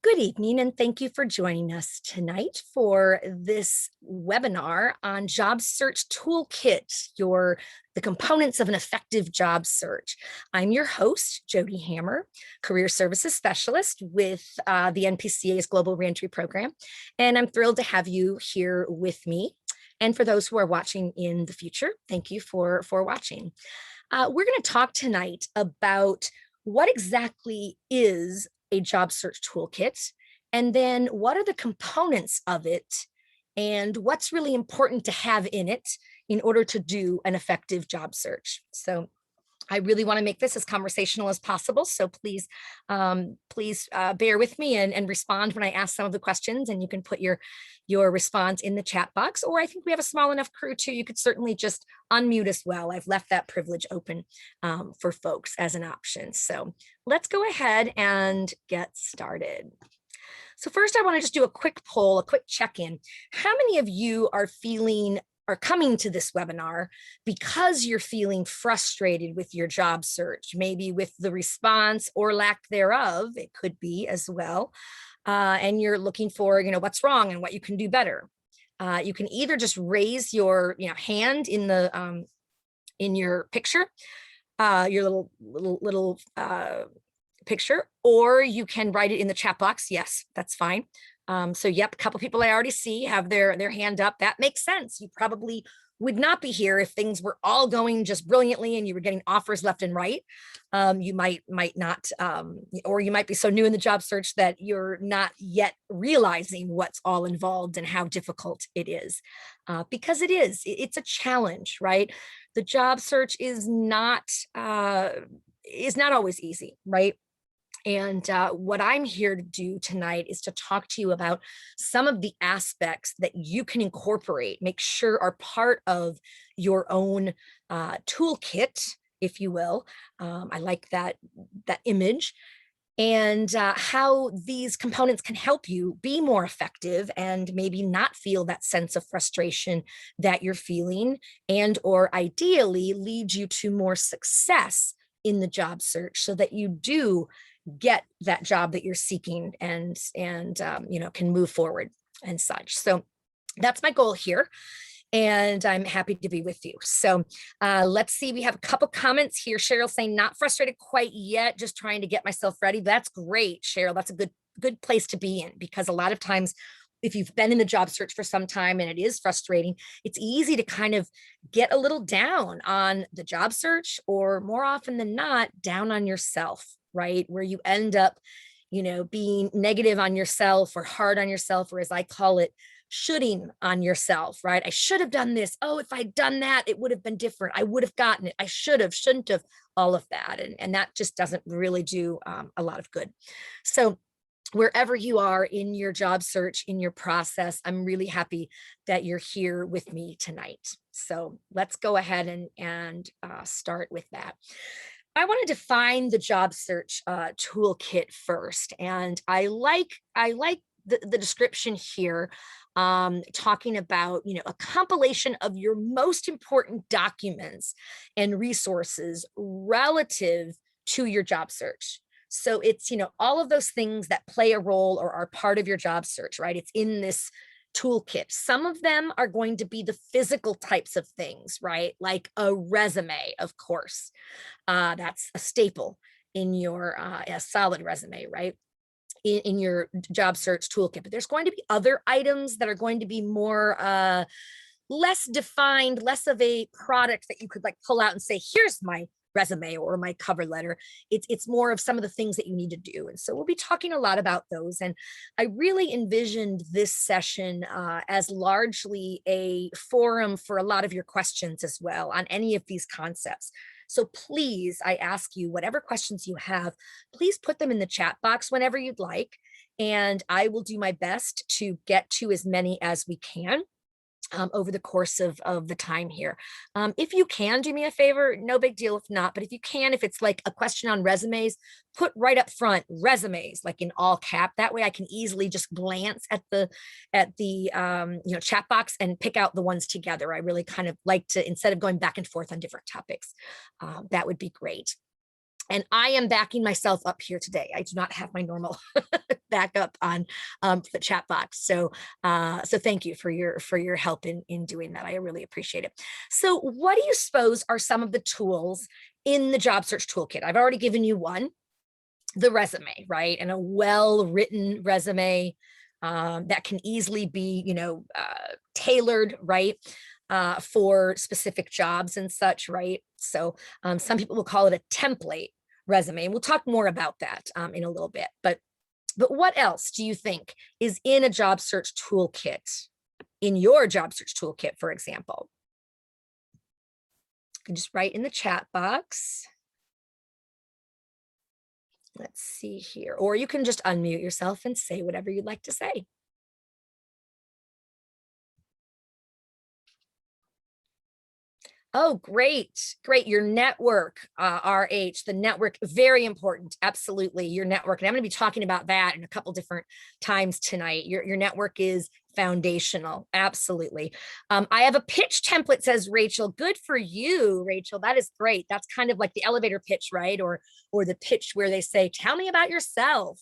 Good evening, and thank you for joining us tonight for this webinar on Job Search Toolkit, the components of an effective job search. I'm your host, Jody Hammer, Career Services Specialist with the NPCA's Global Reentry Program, and I'm thrilled to have you here with me. And for those who are watching in the future, thank you for watching. We're going to talk tonight about what exactly is a job search toolkit, and then what are the components of it, and what's really important to have in it in order to do an effective job search. So I really want to make this as conversational as possible. So please, bear with me and respond when I ask some of the questions, and you can put your response in the chat box, or I think we have a small enough crew too. You could certainly just unmute as well. I've left that privilege open for folks as an option. So let's go ahead and get started. So first, I want to just do a quick poll, a quick check-in. How many of you are coming to this webinar because you're feeling frustrated with your job search, maybe with the response or lack thereof? It could be as well. And you're looking for, what's wrong and what you can do better. You can either just raise your, hand in the in your picture, your little picture, or you can write it in the chat box. Yes, that's fine. So yep, a couple people I already see have their hand up. That makes sense. You probably would not be here if things were all going just brilliantly and you were getting offers left and right. You might not, or you might be so new in the job search that you're not yet realizing what's all involved and how difficult it is, because it's a challenge, right? The job search is not always easy, right? And what I'm here to do tonight is to talk to you about some of the aspects that you can incorporate, make sure are part of your own toolkit, if you will. I like that image. And how these components can help you be more effective and maybe not feel that sense of frustration that you're feeling, and or ideally lead you to more success in the job search so that you do get that job that you're seeking and can move forward and such. So that's my goal here, and I'm happy to be with you. So let's see, we have a couple comments here. Cheryl saying not frustrated quite yet, just trying to get myself ready. That's great, Cheryl. That's a good place to be in, because a lot of times if you've been in the job search for some time and it is frustrating, it's easy to kind of get a little down on the job search, or more often than not, down on yourself, right? Where you end up, being negative on yourself or hard on yourself, or as I call it, shoulding on yourself, right? I should have done this. Oh, if I'd done that, it would have been different. I would have gotten it. I should have, shouldn't have, all of that. And that just doesn't really do a lot of good. So wherever you are in your job search, in your process, I'm really happy that you're here with me tonight. So let's go ahead and start with that. I want to define the job search toolkit first, and I like the description here, talking about a compilation of your most important documents and resources relative to your job search. So it's, all of those things that play a role or are part of your job search, right? It's in this toolkit. Some of them are going to be the physical types of things, right? Like a resume, of course. That's a staple in your a solid resume, right? In your job search toolkit. But there's going to be other items that are going to be more less defined, less of a product that you could like pull out and say, here's my resume or my cover letter. It's more of some of the things that you need to do. And so we'll be talking a lot about those. And I really envisioned this session as largely a forum for a lot of your questions as well on any of these concepts. So please, I ask you, whatever questions you have, please put them in the chat box whenever you'd like. And I will do my best to get to as many as we can over the course of the time here. If you can do me a favor, no big deal if not, but if you can, if it's like a question on resumes, put right up front resumes, like in all cap. That way I can easily just glance at the chat box and pick out the ones together. I really kind of like to, instead of going back and forth on different topics, that would be great. And I am backing myself up here today. I do not have my normal backup on the chat box. So thank you for your help in doing that. I really appreciate it. So what do you suppose are some of the tools in the job search toolkit? I've already given you one, the resume, right? And a well-written resume that can easily be, tailored, right? For specific jobs and such, right? So some people will call it a template resume. And we'll talk more about that in a little bit. But what else do you think is in a job search toolkit, in your job search toolkit, for example? You can just write in the chat box. Let's see here. Or you can just unmute yourself and say whatever you'd like to say. Oh, great. Great. Your network, RH, the network, very important. Absolutely. Your network. And I'm going to be talking about that in a couple different times tonight. Your network is foundational. Absolutely. I have a pitch template, says Rachel. Good for you, Rachel. That is great. That's kind of like the elevator pitch, right? Or the pitch where they say, tell me about yourself.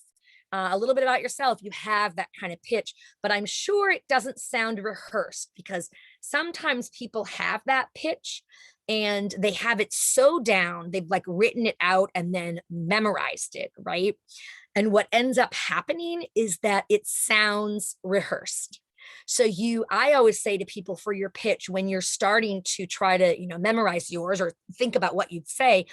A little bit about yourself. You have that kind of pitch, but I'm sure it doesn't sound rehearsed, because sometimes people have that pitch and they have it so down, they've like written it out and then memorized it, right? And what ends up happening is that it sounds rehearsed. So I always say to people, for your pitch, when you're starting to try to, memorize yours or think about what you'd say,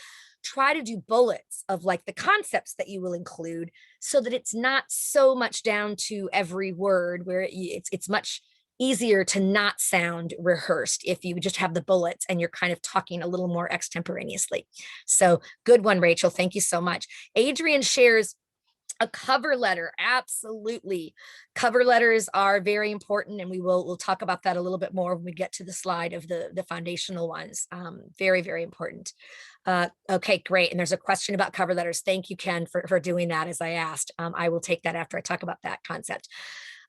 try to do bullets of like the concepts that you will include, so that it's not so much down to every word, where it's much easier to not sound rehearsed if you just have the bullets and you're kind of talking a little more extemporaneously. So good one, Rachel. Thank you so much. Adrian shares a cover letter. Absolutely. Cover letters are very important, and we'll talk about that a little bit more when we get to the slide of the foundational ones. Very, very important. Okay, great. And there's a question about cover letters. Thank you, Ken, for doing that as I asked. I will take that after I talk about that concept.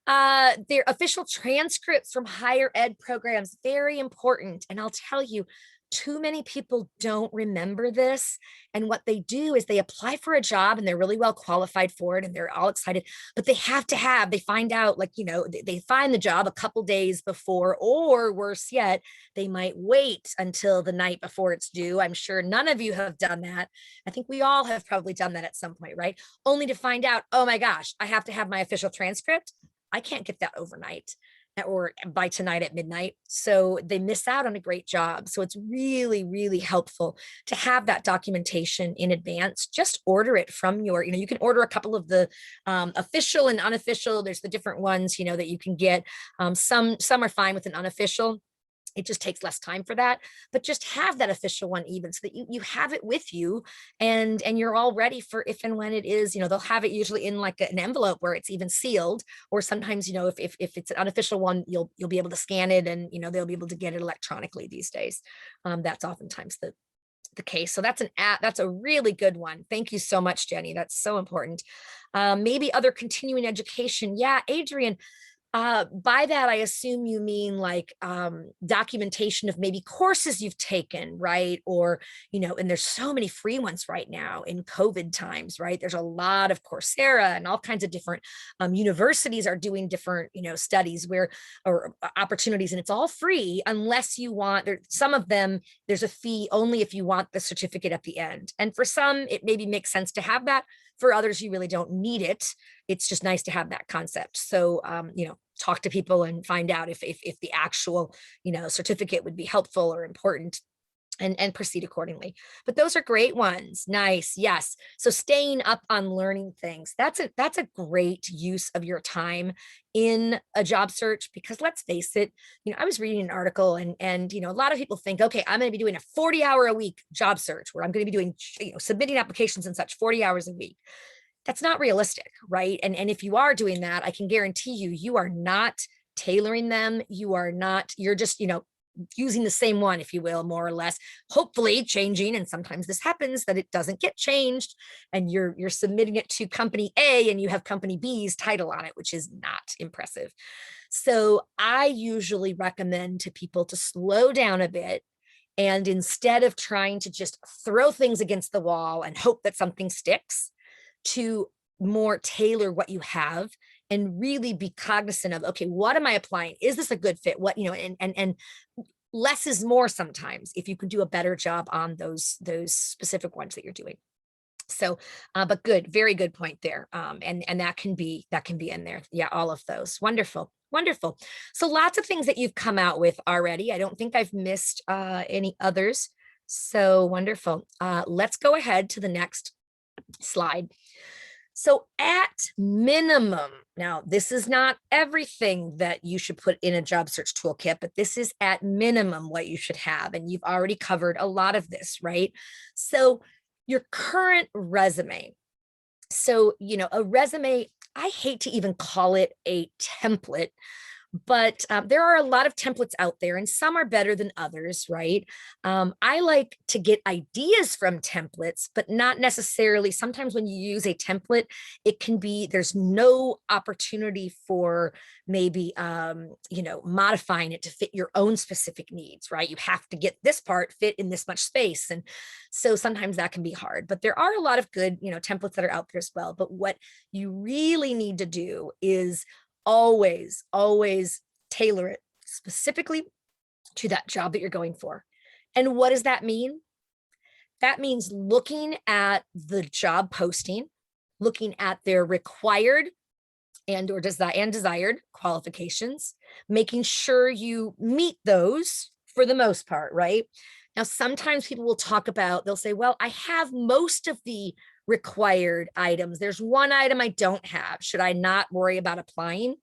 Their official transcripts from higher ed programs, very important. And I'll tell you, too many people don't remember this. And what they do is they apply for a job and they're really well qualified for it and they're all excited, but they find out, like, they find the job a couple days before, or worse yet, they might wait until the night before it's due. I'm sure none of you have done that. I think we all have probably done that at some point, right? Only to find out, oh my gosh, I have to have my official transcript. I can't get that overnight or by tonight at midnight. So they miss out on a great job. So it's really, really helpful to have that documentation in advance. Just order it from you can order a couple of the official and unofficial. There's the different ones, that you can get. Some are fine with an unofficial. It just takes less time for that, but just have that official one even, so that you have it with you and you're all ready for if and when it is. They'll have it usually in like an envelope where it's even sealed, or sometimes, if it's an unofficial one, you'll be able to scan it and, they'll be able to get it electronically these days. That's oftentimes the case. So that's a really good one. Thank you so much, Jenny. That's so important. Maybe other continuing education. Yeah, Adrian, by that, I assume you mean like documentation of maybe courses you've taken, right? Or, and there's so many free ones right now in COVID times, right? There's a lot of Coursera and all kinds of different universities are doing different, studies or opportunities, and it's all free unless you want, some of them, there's a fee only if you want the certificate at the end. And for some, it maybe makes sense to have that. For others, you really don't need it. It's just nice to have that concept. So, talk to people and find out if the actual, certificate would be helpful or important, and proceed accordingly. But those are great ones. Nice. Yes. So staying up on learning things, that's a great use of your time in a job search, because let's face it, I was reading an article and a lot of people think, okay, I'm going to be doing a 40-hour a week job search where I'm going to be doing, submitting applications and such 40 hours a week. That's not realistic, right? And if you are doing that, I can guarantee you are not tailoring them. You're just, using the same one, if you will, more or less, hopefully changing. And sometimes this happens that it doesn't get changed and you're submitting it to company A and you have company B's title on it, which is not impressive. So I usually recommend to people to slow down a bit And instead of trying to just throw things against the wall and hope that something sticks, to more tailor what you have and really be cognizant of, okay, what am I applying? Is this a good fit? What, and less is more sometimes if you can do a better job on those specific ones that you're doing. So, but good, very good point there. And that can be in there. Yeah, all of those. Wonderful. Wonderful. So lots of things that you've come out with already. I don't think I've missed any others. So wonderful. Let's go ahead to the next slide. So at minimum, now this is not everything that you should put in a job search toolkit, but this is at minimum what you should have. And you've already covered a lot of this, right? So your current resume. So, a resume, I hate to even call it a template, but there are a lot of templates out there and some are better than others, right? I like to get ideas from templates, but not necessarily. Sometimes when you use a template, it can be, there's no opportunity for maybe, modifying it to fit your own specific needs, right? You have to get this part fit in this much space. And so sometimes that can be hard, but there are a lot of good, templates that are out there as well. But what you really need to do is always tailor it specifically to that job that you're going for. And what does that mean? That means looking at the job posting, looking at their required or desired qualifications, making sure you meet those for the most part, right? Now, sometimes people will talk about, they'll say, well, I have most of the required items. There's one item I don't have. Should I not worry about applying?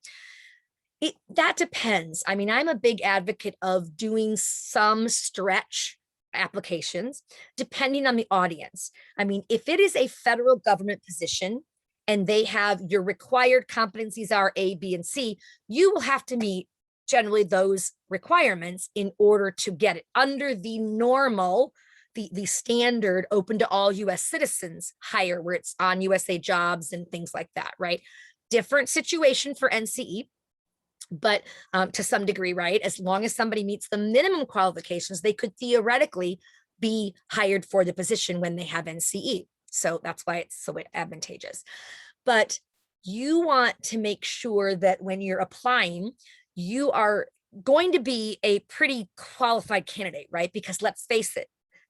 That depends. I mean, I'm a big advocate of doing some stretch applications depending on the audience. I mean, if it is a federal government position and they have your required competencies are A, B, and C, you will have to meet generally those requirements in order to get it under the normal, the standard open to all US citizens hire, where it's on USA jobs and things like that, right? Different situation for NCE, but to some degree, right? As long as somebody meets the minimum qualifications, they could theoretically be hired for the position when they have NCE. So that's why it's so advantageous. But you want to make sure that when you're applying, you are going to be a pretty qualified candidate, right? Because let's face it,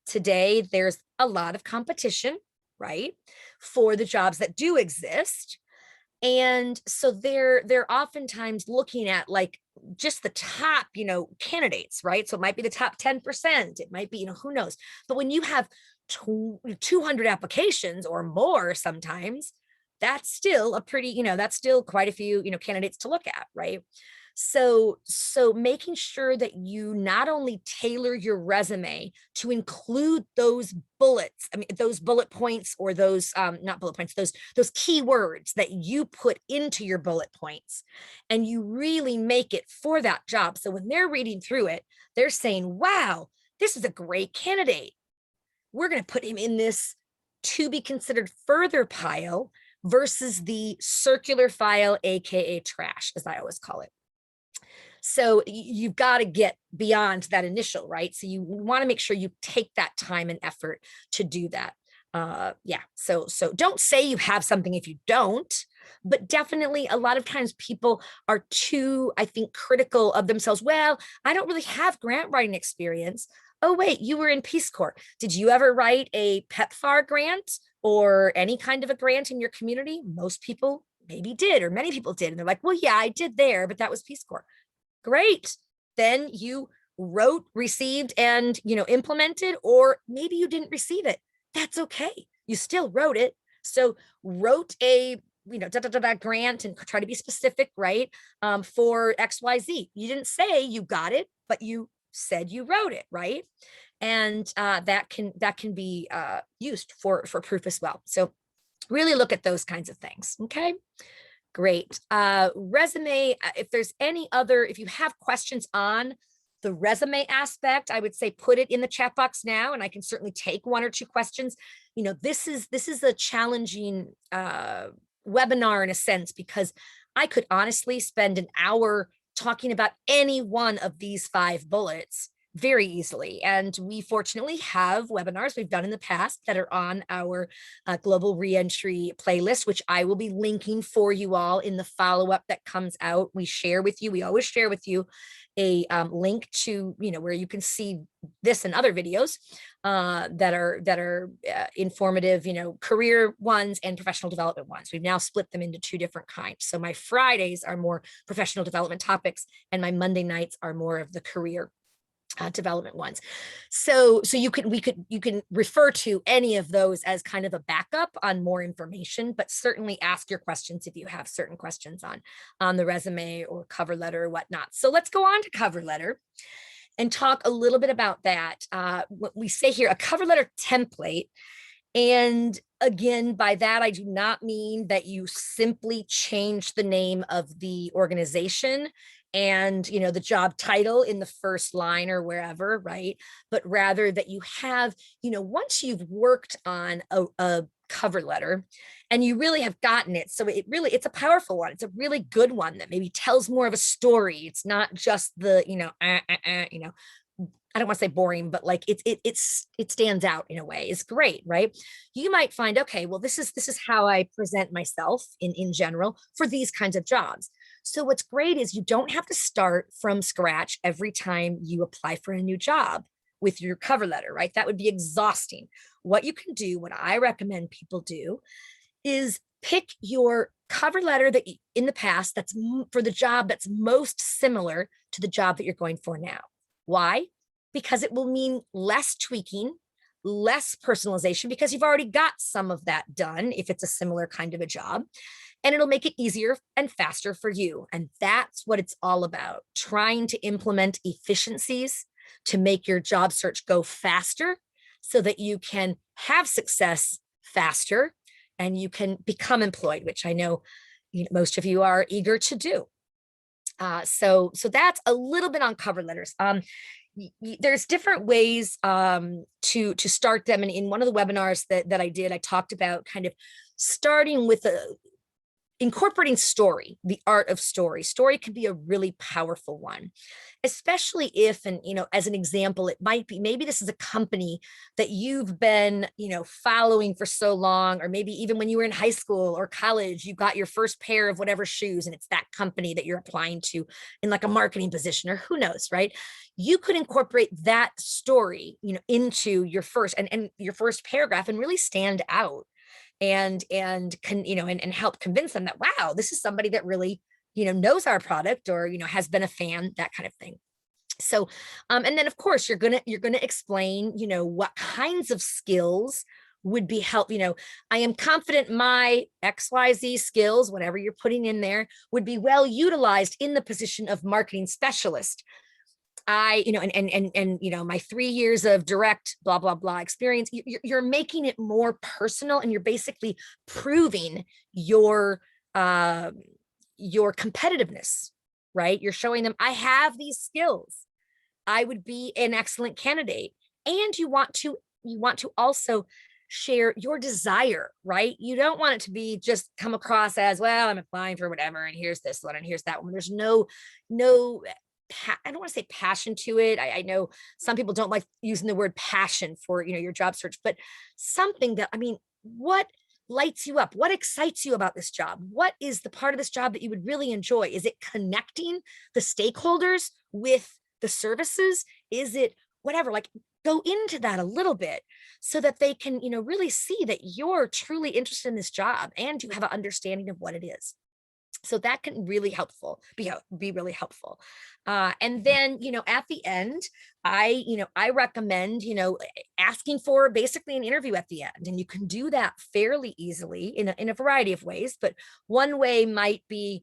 today there's a lot of competition, right, for the jobs that do exist. And so they're oftentimes looking at like just the top, candidates, right? So it might be the top 10%. It might be, who knows? But when you have 200 applications or more, sometimes that's still a pretty, that's still quite a few, candidates to look at, right? So making sure that you not only tailor your resume to include those bullets, I mean, those bullet points or those, not bullet points, those keywords that you put into your bullet points, and you really make it for that job. So when they're reading through it, they're saying, wow, this is a great candidate. We're going to put him in this to be considered further pile versus the circular file, AKA trash, as I always call it. So you've got to get beyond that initial, right? So you want to make sure you take that time and effort to do that. Yeah. So don't say you have something if you don't, but definitely a lot of times people are too, I think, critical of themselves. Well, I don't really have grant writing experience. Oh, wait, you were in Peace Corps. Did you ever write a PEPFAR grant or any kind of a grant in your community? Most people maybe did, or many people did. And they're like, well, yeah, I did there, but that was Peace Corps. Great. Then you wrote, received, and implemented, or maybe you didn't receive it. That's okay. You still wrote it. So wrote a grant and try to be specific, right? For XYZ. You didn't say you got it, but you said you wrote it, right? And that can be used for proof as well. So really look at those kinds of things. Okay. Great. Resume, if you have questions on the resume aspect, I would say put it in the chat box now, and I can certainly take one or two questions. This is a challenging webinar in a sense, because I could honestly spend an hour talking about any one of these 5 bullets very easily. And we fortunately have webinars we've done in the past that are on our Global Reentry playlist, which I will be linking for you all in the follow-up that comes out. We always share with you a link to, where you can see this and other videos that are informative, career ones and professional development ones. We've now split them into two different kinds. So my Fridays are more professional development topics, and my Monday nights are more of the career development ones. So you can refer to any of those as kind of a backup on more information, but certainly ask your questions if you have certain questions on the resume or cover letter or whatnot. So let's go on to cover letter and talk a little bit about that. What we say here, a cover letter template. And again, by that, I do not mean that you simply change the name of the organization and, the job title in the first line or wherever, right? But rather that you have, once you've worked on a cover letter and you really have gotten it, so it's a powerful one. It's a really good one that maybe tells more of a story. It's not just the, I don't want to say boring, but like it stands out in a way. It's great, right? You might find, okay, well, this is how I present myself in general for these kinds of jobs. So what's great is you don't have to start from scratch every time you apply for a new job with your cover letter, right? That would be exhausting. What you can do, what I recommend people do, is pick your cover letter that in the past that's for the job that's most similar to the job that you're going for now. Why? Because it will mean less tweaking, less personalization, because you've already got some of that done if it's a similar kind of a job. And it'll make it easier and faster for you. And that's what it's all about, trying to implement efficiencies to make your job search go faster so that you can have success faster and you can become employed, which I know, most of you are eager to do. So that's a little bit on cover letters. There's different ways to start them. And in one of the webinars that I did, I talked about kind of starting with incorporating story, the art of story. Story can be a really powerful one, especially if, and, as an example, it might be, maybe this is a company that you've been, following for so long, or maybe even when you were in high school or college, you got your first pair of whatever shoes, and it's that company that you're applying to in like a marketing position, or who knows, right? You could incorporate that story, into your first and your first paragraph and really stand out and can, and help convince them that, wow, this is somebody that really, knows our product or, has been a fan, that kind of thing. So, and then of course you're gonna explain, what kinds of skills would be help. I am confident my XYZ skills, whatever you're putting in there, would be well utilized in the position of marketing specialist. My 3 years of direct blah, blah, blah experience, you're making it more personal, and you're basically proving your competitiveness, right? You're showing them, I have these skills. I would be an excellent candidate. And you want to also share your desire, right? You don't want it to be just come across as, well, I'm applying for whatever, and here's this one and here's that one. There's no I don't want to say passion to it. I know some people don't like using the word passion for, your job search, but something that, what lights you up? What excites you about this job? What is the part of this job that you would really enjoy? Is it connecting the stakeholders with the services? Is it whatever? Like, go into that a little bit so that they can, really see that you're truly interested in this job and you have an understanding of what it is. So that can really be really helpful. And then, at the end, I recommend, asking for basically an interview at the end. And you can do that fairly easily in a variety of ways. But one way might be,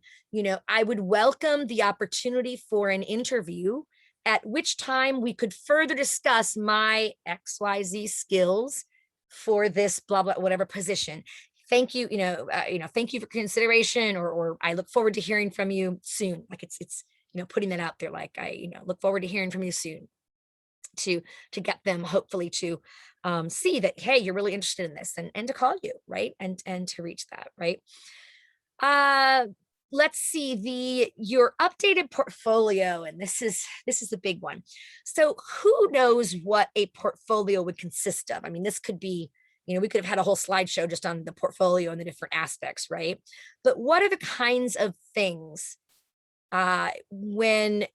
I would welcome the opportunity for an interview, at which time we could further discuss my XYZ skills for this blah, blah, whatever position. Thank you, thank you for consideration, or I look forward to hearing from you soon. Like it's, putting that out there. Like I, look forward to hearing from you soon, to get them hopefully to see that, hey, you're really interested in this, and to call you, right. And to reach that, right. let's see, your updated portfolio, and this is a big one. So who knows what a portfolio would consist of? I mean, this could be, we could have had a whole slideshow just on the portfolio and the different aspects, right? But what are the kinds of things, when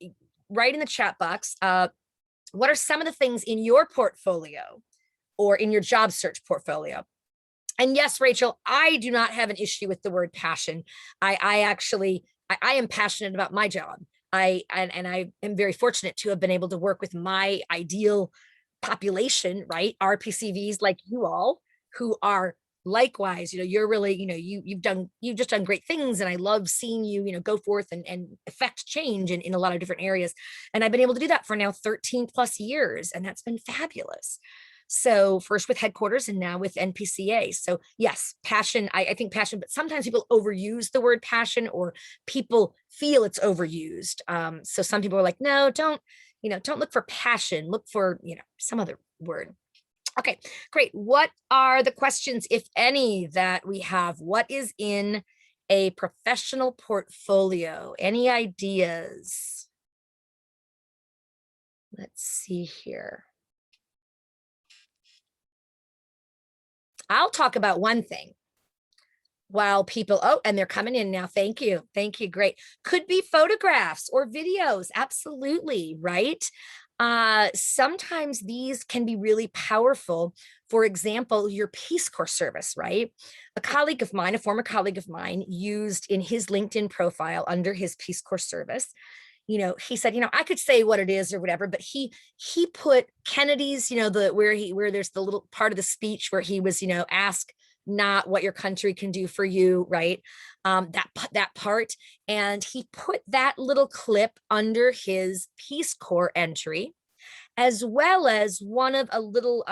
write in the chat box, what are some of the things in your portfolio or in your job search portfolio? And yes, Rachel, I do not have an issue with the word passion. I actually, I am passionate about my job. I am very fortunate to have been able to work with my ideal population, right? RPCVs like you all, who are likewise, you're really, you've just done great things. And I love seeing you, go forth and affect change in a lot of different areas. And I've been able to do that for now 13 plus years. And that's been fabulous. So first with headquarters and now with NPCA. So yes, passion, I think passion, but sometimes people overuse the word passion, or people feel it's overused. So some people are like, no, don't look for passion, look for, some other word. Okay, great. What are the questions, if any, that we have? What is in a professional portfolio? Any ideas? Let's see here. I'll talk about one thing while people, and they're coming in now. Thank you. Thank you. Great. Could be photographs or videos. Absolutely. Right. Sometimes these can be really powerful. For example, your Peace Corps service, right? A colleague of mine, a former colleague of mine, used in his LinkedIn profile under his Peace Corps service, he said, I could say what it is or whatever, but he put Kennedy's, where there's the little part of the speech where he was, ask not what your country can do for you, right? That part. And he put that little clip under his Peace Corps entry, as well as one of a little,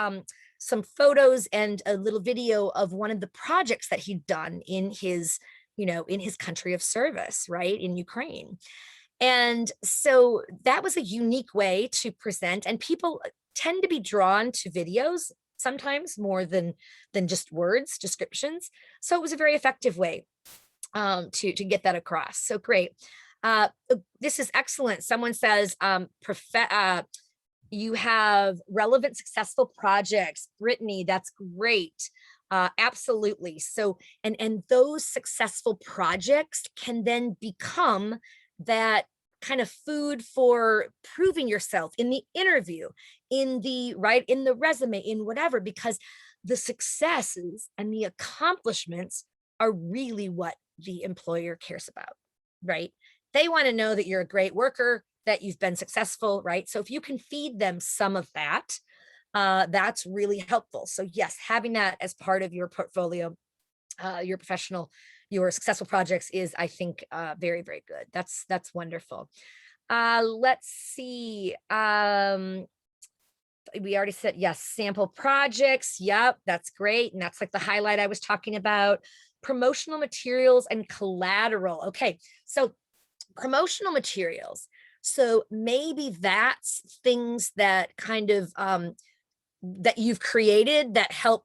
some photos and a little video of one of the projects that he'd done in his, in his country of service, right? In Ukraine. And so that was a unique way to present, and people tend to be drawn to videos sometimes more than just words, descriptions. So it was a very effective way to get that across. So great. This is excellent. Someone says, you have relevant, successful projects. Brittany, that's great. Absolutely. So, and those successful projects can then become that kind of food for proving yourself in the interview, in the resume, in whatever, because the successes and the accomplishments are really what the employer cares about, right? They want to know that you're a great worker, that you've been successful, right? So if you can feed them some of that, that's really helpful. So yes, having that as part of your portfolio, your successful projects is, I think, very, very good. That's wonderful. Let's see. We already said, yes, sample projects. Yep, that's great. And that's like the highlight I was talking about. Promotional materials and collateral. Okay, so promotional materials. So maybe that's things that kind of, that you've created that help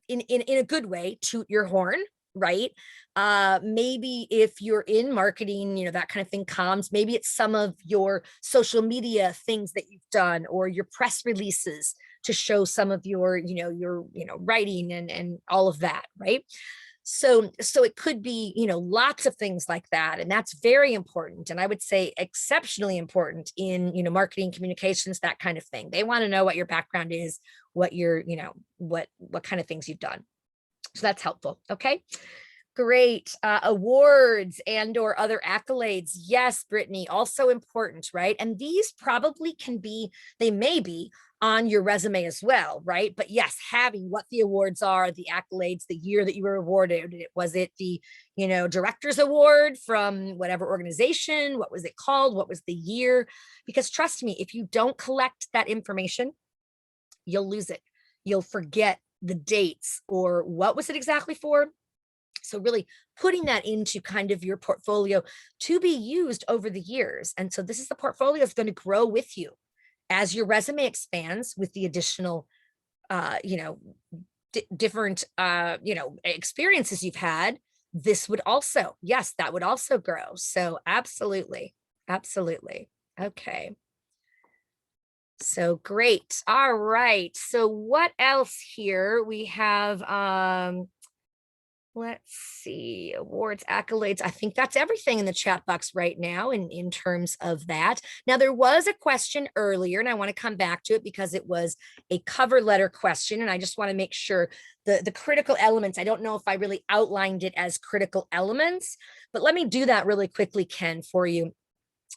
in a good way toot your horn, right? Maybe if you're in marketing, that kind of thing comes, maybe it's some of your social media things that you've done, or your press releases to show some of your, writing and all of that, right? So it could be, lots of things like that. And that's very important. And I would say exceptionally important in, marketing, communications, that kind of thing. They want to know what your background is, what you're, what kind of things you've done. So that's helpful. Okay. Great. Awards and or other accolades. Yes, Brittany, also important, right? And these probably they may be on your resume as well, right? But yes, having what the awards are, the accolades, the year that you were awarded, was it the, director's award from whatever organization? What was it called? What was the year? Because trust me, if you don't collect that information, you'll lose it. You'll forget the dates, or what was it exactly for? So really putting that into kind of your portfolio to be used over the years. And so this is the portfolio that's going to grow with you as your resume expands with the additional, different, experiences you've had. this would also, yes, that would also grow. So absolutely, absolutely. Okay. So great. All right. So what else here? We have let's see, awards, accolades. I think that's everything in the chat box right now in terms of that. Now, there was a question earlier, and I want to come back to it because it was a cover letter question, and I just want to make sure the critical elements, I don't know if I really outlined it as critical elements, but let me do that really quickly, Ken, for you.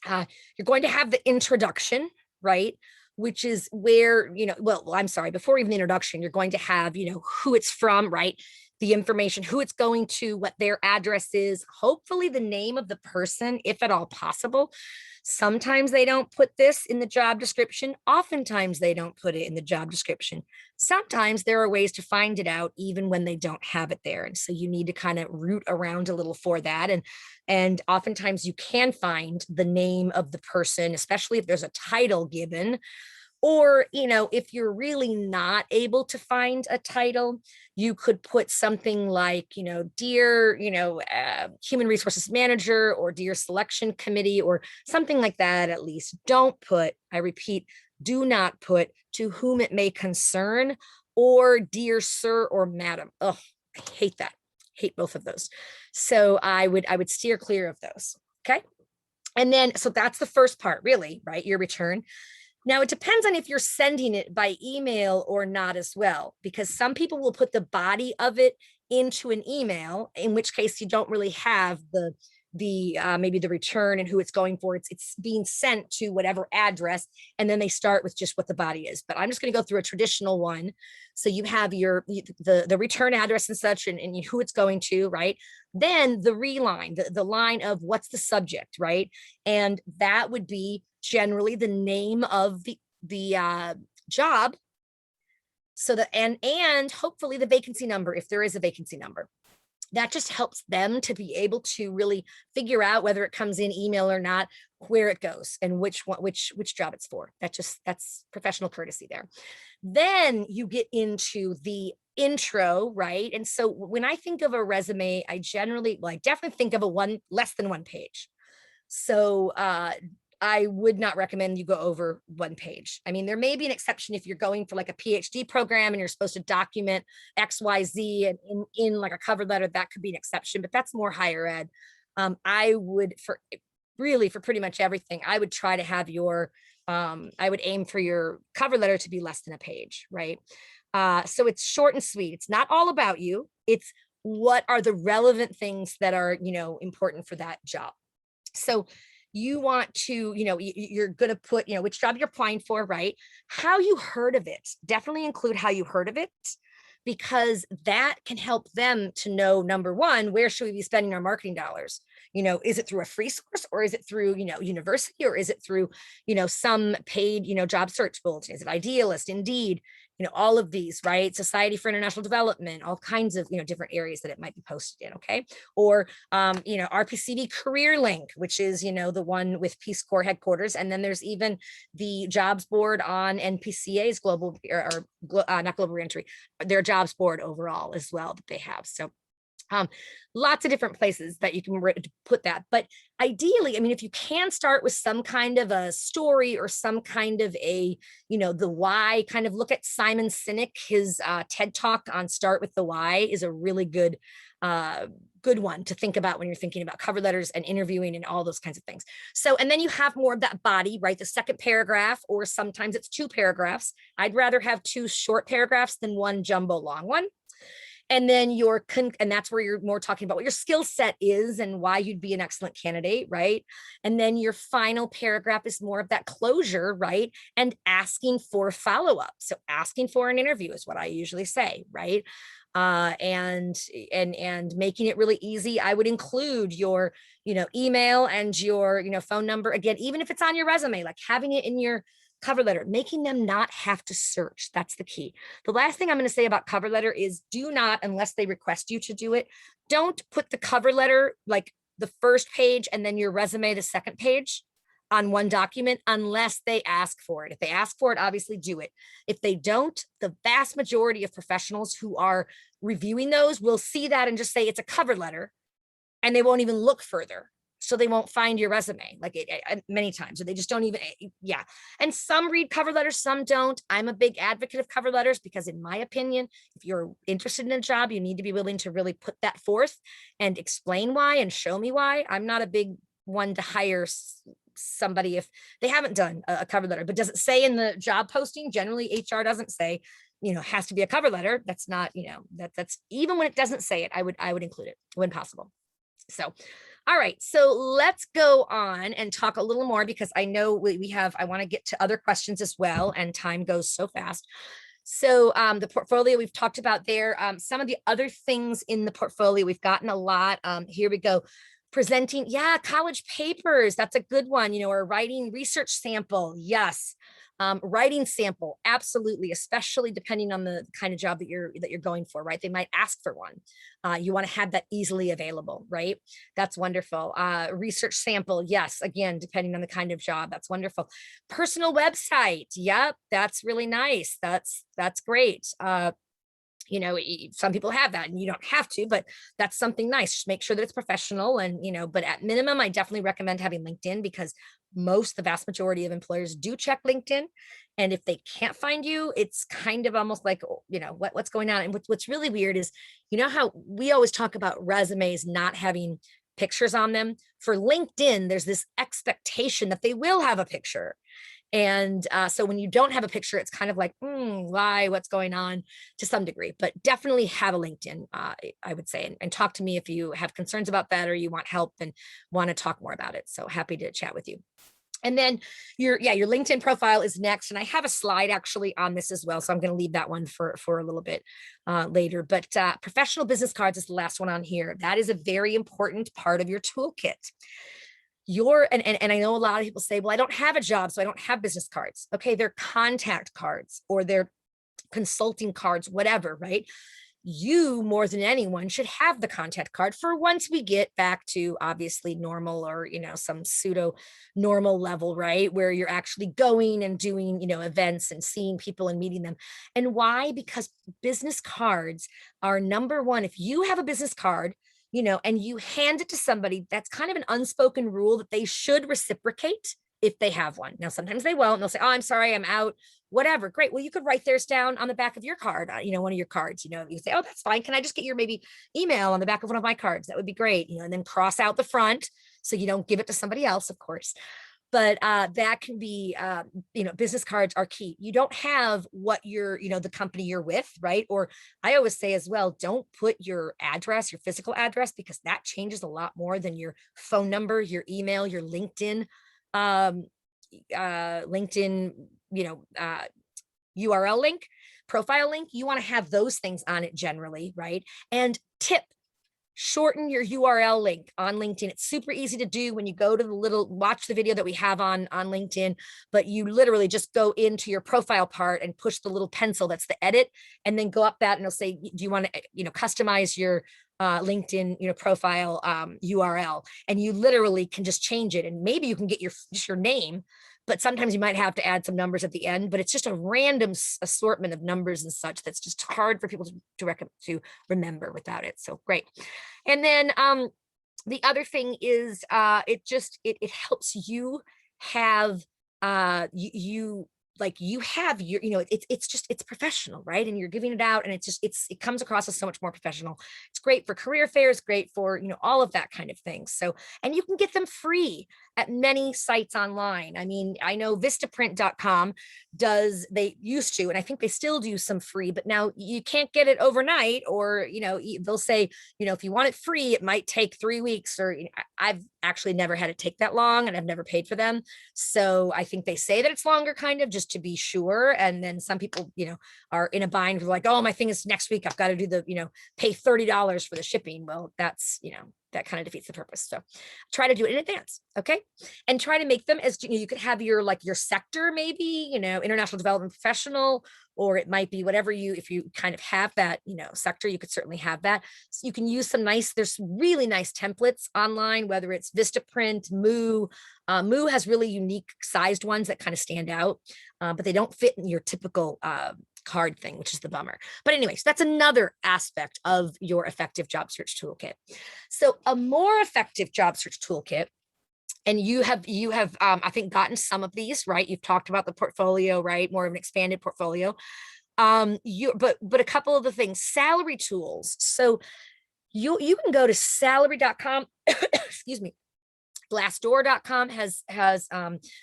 You're going to have the introduction, right? Which is where, well, I'm sorry, before even the introduction, you're going to have, who it's from, right? The information, who it's going to, what their address is, hopefully the name of the person, if at all possible. Sometimes they don't put this in the job description. Oftentimes they don't put it in the job description. Sometimes there are ways to find it out even when they don't have it there. And so you need to kind of root around a little for that. And oftentimes you can find the name of the person, especially if there's a title given. Or, if you're really not able to find a title, you could put something like, dear, human resources manager, or dear selection committee, or something like that. At least don't put, I repeat, do not put to whom it may concern, or dear sir or madam. Oh, I hate that. Hate both of those. So I would steer clear of those. Okay. And then, so that's the first part, really, right? Your return. Now, it depends on if you're sending it by email or not as well, because some people will put the body of it into an email, in which case you don't really have the maybe the return and who it's going for. It's being sent to whatever address, and then they start with just what the body is. But I'm just going to go through a traditional one. So you have the return address and such, and who it's going to, right? Then the reline, the line of what's the subject, right? And that would be generally the name of the job. So and hopefully the vacancy number, if there is a vacancy number. That just helps them to be able to really figure out whether it comes in email or not, where it goes, and which job it's for. That's professional courtesy there. Then you get into the intro, right? And so when I think of a resume, I definitely think of less than one page. So I would not recommend you go over one page. I mean, there may be an exception if you're going for like a PhD program and you're supposed to document X, Y, Z, and in like a cover letter, that could be an exception, but that's more higher ed. I would, for pretty much everything, I would try to have I would aim for your cover letter to be less than a page, right? So it's short and sweet. It's not all about you. It's what are the relevant things that are, important for that job. So you want to, you're going to put, which job you're applying for, right? How you heard of it. Definitely include how you heard of it, because that can help them to know, number one, where should we be spending our marketing dollars? Is it through a free source, or is it through, university, or is it through, some paid, job search bulletin? Is it Idealist, Indeed, all of these, right? Society for International Development, all kinds of, different areas that it might be posted in, okay? Or, RPCV Career Link, which is, the one with Peace Corps headquarters. And then there's even the jobs board on NPCA's global, not Global Reentry, their jobs board overall as well that they have. So lots of different places that you can put that. But ideally, I mean, if you can start with some kind of a story or some kind of the why, kind of look at Simon Sinek, his TED Talk on Start with the Why is a really good one to think about when you're thinking about cover letters and interviewing and all those kinds of things. So, and then you have more of that body, right? The second paragraph, or sometimes it's 2 paragraphs. I'd rather have 2 short paragraphs than one jumbo long one. And then and that's where you're more talking about what your skill set is and why you'd be an excellent candidate, right? And then your final paragraph is more of that closure, right? And asking for follow-up. So asking for an interview is what I usually say, right? And making it really easy. I would include your, email and your, phone number. Again, even if it's on your resume, like having it in your cover letter, making them not have to search. That's the key. The last thing I'm going to say about cover letter is do not, unless they request you to do it, don't put the cover letter, like the first page and then your resume, the second page on one document, unless they ask for it. If they ask for it, obviously do it. If they don't, the vast majority of professionals who are reviewing those will see that and just say it's a cover letter, and they won't even look further. So they won't find your resume like many times, or they just don't even, yeah. And some read cover letters, some don't. I'm a big advocate of cover letters because in my opinion, if you're interested in a job, you need to be willing to really put that forth and explain why and show me why. I'm not a big one to hire somebody if they haven't done a cover letter. But does it say in the job posting? Generally, HR doesn't say, has to be a cover letter. That's not, that's even when it doesn't say it, I would include it when possible. So, all right, so let's go on and talk a little more because I know I want to get to other questions as well, and time goes so fast. So the portfolio we've talked about there, some of the other things in the portfolio, we've gotten a lot. Here we go. Presenting, yeah, college papers, that's a good one, or writing research sample, yes. Writing sample, absolutely, especially depending on the kind of job that you're going for, right? They might ask for one. You want to have that easily available, right? That's wonderful. Research sample, yes, again, depending on the kind of job, that's wonderful. Personal website, yep, that's really nice. That's great. Some people have that and you don't have to, but that's something nice. Just make sure that it's professional. And, but at minimum, I definitely recommend having LinkedIn because the vast majority of employers do check LinkedIn. And if they can't find you, it's kind of almost like, what's going on. And what's really weird is, how we always talk about resumes not having pictures on them. For LinkedIn, there's this expectation that they will have a picture. And so when you don't have a picture, it's kind of like, why, what's going on to some degree, but definitely have a LinkedIn, I would say, and talk to me if you have concerns about that or you want help and want to talk more about it. So happy to chat with you. And then your LinkedIn profile is next. And I have a slide actually on this as well. So I'm going to leave that one for a little bit later, but professional business cards is the last one on here. That is a very important part of your toolkit. And I know a lot of people say, well, I don't have a job, so I don't have business cards. Okay, they're contact cards or they're consulting cards, whatever, right? You more than anyone should have the contact card for once we get back to obviously normal or, some pseudo normal level, right? Where you're actually going and doing, events and seeing people and meeting them. And why? Because business cards are number one. If you have a business card, and you hand it to somebody, that's kind of an unspoken rule that they should reciprocate if they have one. Now, sometimes they won't. And they'll say, oh, I'm sorry, I'm out, whatever. Great. Well, you could write theirs down on the back of your card, one of your cards, you say, oh, that's fine. Can I just get your maybe email on the back of one of my cards? That would be great. And then cross out the front so you don't give it to somebody else, of course. But that can be, business cards are key. You don't have what the company you're with, right? Or I always say as well, don't put your address, your physical address, because that changes a lot more than your phone number, your email, your LinkedIn, URL link, profile link. You want to have those things on it generally, right? And tip, shorten your URL link on LinkedIn. It's super easy to do when you go to watch the video that we have on LinkedIn, but you literally just go into your profile part and push the little pencil, that's the edit, and then go up that and it'll say, do you want to, customize your LinkedIn, profile URL, and you literally can just change it. And maybe you can get just your name, but sometimes you might have to add some numbers at the end, but it's just a random assortment of numbers and such that's just hard for people to remember without it. So great. And then the other thing is it helps you have you have your, it's professional, right? And you're giving it out and it comes across as so much more professional. It's great for career fairs, great for, all of that kind of thing. So, and you can get them free at many sites online. I mean, I know Vistaprint.com they used to, and I think they still do some free, but now you can't get it overnight, or, they'll say, if you want it free, it might take 3 weeks, or I've actually never had it take that long and I've never paid for them. So I think they say that it's longer, kind of just to be sure. And then some people, are in a bind, like, oh, my thing is next week, I've got to do pay $30 for the shipping. Well, that's, that kind of defeats the purpose. So try to do it in advance. Okay. And try to make them as, you could have your sector, maybe, international development professional, or it might be whatever if you kind of have that, sector, you could certainly have that. So you can use there's really nice templates online, whether it's Vistaprint, Moo. Moo has really unique sized ones that kind of stand out, but they don't fit in your typical card thing, which is the bummer. But anyways, that's another aspect of your effective job search toolkit. So a more effective job search toolkit, and you have I think gotten some of these, right? You've talked about the portfolio, right? More of an expanded portfolio. But a couple of the things, salary tools. So you can go to salary.com, excuse me. Glassdoor.com has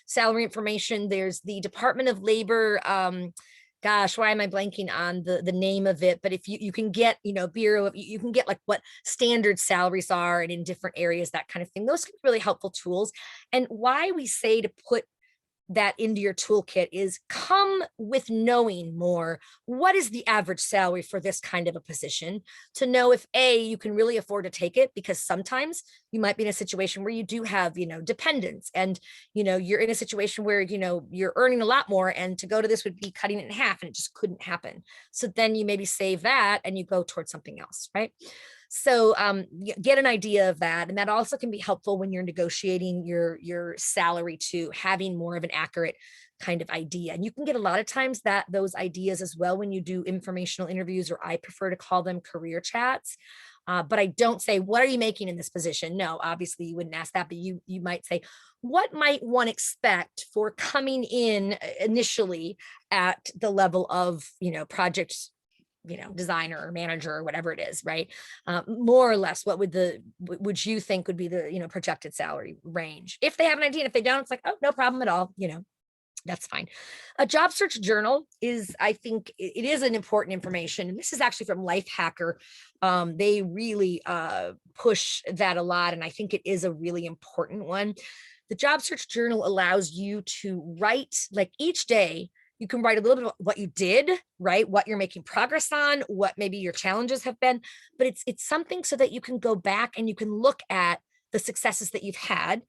salary information. There's the Department of Labor. Gosh, why am I blanking on the name of it? But if you can get, Bureau of, you can get like what standard salaries are and in different areas, that kind of thing. Those can be really helpful tools. And why we say to put that into your toolkit is come with knowing more. What is the average salary for this kind of a position, to know if you can really afford to take it, because sometimes you might be in a situation where you do have, dependents, and, you're in a situation where, you're earning a lot more, and to go to this would be cutting it in half, and it just couldn't happen. So then you maybe save that and you go towards something else, right? So get an idea of that. And that also can be helpful when you're negotiating your salary, to having more of an accurate kind of idea. And you can get a lot of times those ideas as well when you do informational interviews, or I prefer to call them career chats. But I don't say, what are you making in this position? No, obviously you wouldn't ask that, but you might say, what might one expect for coming in initially at the level of, project designer or manager or whatever it is, right? More or less, what would you think would be the, projected salary range? If they have an idea, and if they don't, it's like, oh, no problem at all, that's fine. A job search journal is, I think it is an important information. And this is actually from Lifehacker. They really push that a lot. And I think it is a really important one. The job search journal allows you to write, like, each day, you can write a little bit about what you did, right? What you're making progress on, what maybe your challenges have been, but it's something so that you can go back and you can look at the successes that you've had,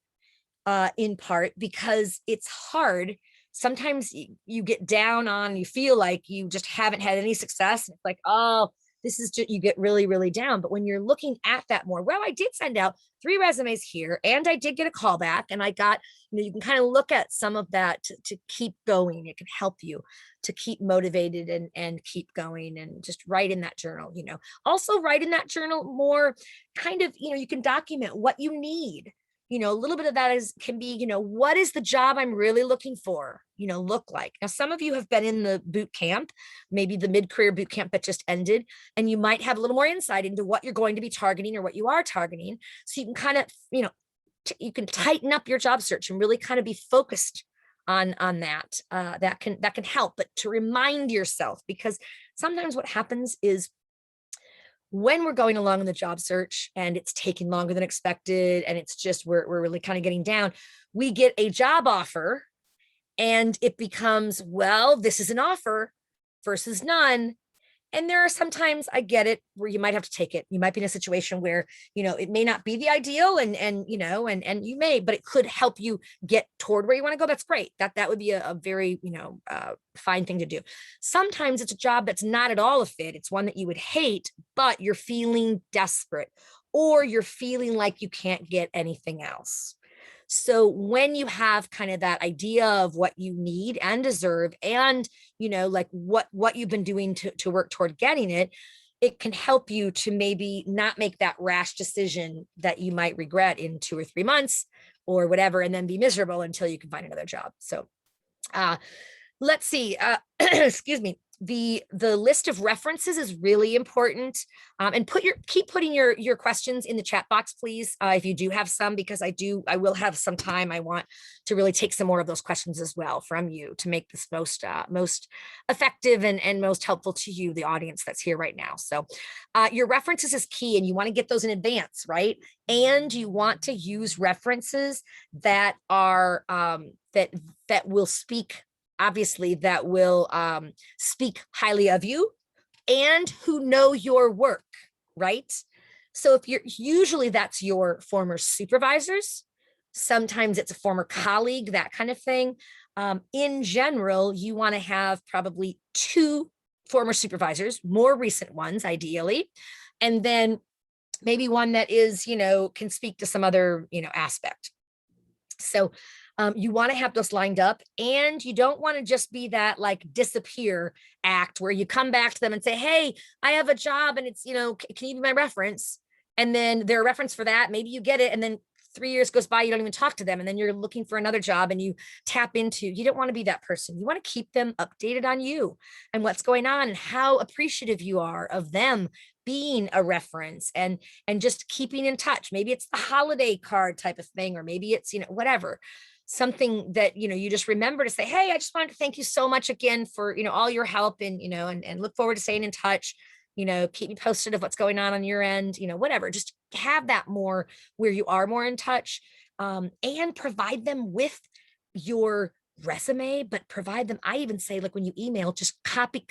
in part because it's hard. Sometimes you get down on, you feel like you just haven't had any success. It's like, oh, this is just, you get really, really down. But when you're looking at that more, well, I did send out 3 resumes here, and I did get a call back, and I got, you can kind of look at some of that to keep going. It can help you to keep motivated and keep going, and just write in that journal, also write in that journal more kind of, you can document what you need. A little bit of that can be, what is the job I'm really looking for, look like. Now, some of you have been in the boot camp, maybe the mid-career boot camp that just ended, and you might have a little more insight into what you're going to be targeting or what you are targeting. So you can kind of, you can tighten up your job search and really kind of be focused on that. That can help, but to remind yourself, because sometimes what happens is, when we're going along in the job search and it's taking longer than expected, and it's just, we're really kind of getting down, we get a job offer and it becomes, well, this is an offer versus none. And there are sometimes, I get it, where you might have to take it. You might be in a situation where, it may not be the ideal, and you may, but it could help you get toward where you want to go. That's great. That would be a very, fine thing to do. Sometimes it's a job that's not at all a fit. It's one that you would hate, but you're feeling desperate, or you're feeling like you can't get anything else. So when you have kind of that idea of what you need and deserve, and, like what you've been doing to work toward getting it, it can help you to maybe not make that rash decision that you might regret in 2 or 3 months or whatever, and then be miserable until you can find another job. So let's see, excuse me. The list of references is really important, and keep putting your questions in the chat box, please, if you do have some, because I will have some time. I want to really take some more of those questions as well from you to make this most effective and most helpful to you, the audience that's here right now. So your references is key, and you want to get those in advance, right? And you want to use references that are that will speak, obviously, that will speak highly of you, and who know your work, right? So if usually that's your former supervisors, sometimes it's a former colleague, that kind of thing. In general, you want to have probably 2 former supervisors, more recent ones, ideally, and then maybe one that is, can speak to some other, aspect. So You want to have those lined up, and you don't want to just be that like disappear act where you come back to them and say, hey, I have a job and it's, can you be my reference? And then they're a reference for that. Maybe you get it. And then 3 years goes by, you don't even talk to them. And then you're looking for another job and you tap into, you don't want to be that person. You want to keep them updated on you and what's going on and how appreciative you are of them being a reference and just keeping in touch. Maybe it's the holiday card type of thing, or maybe it's, whatever, something that, you just remember to say, hey, I just wanted to thank you so much again for, all your help and, and look forward to staying in touch. Keep me posted of what's going on your end, whatever, just have that more where you are more in touch, and provide them with your resume, but provide them, I even say, like when you email, just copy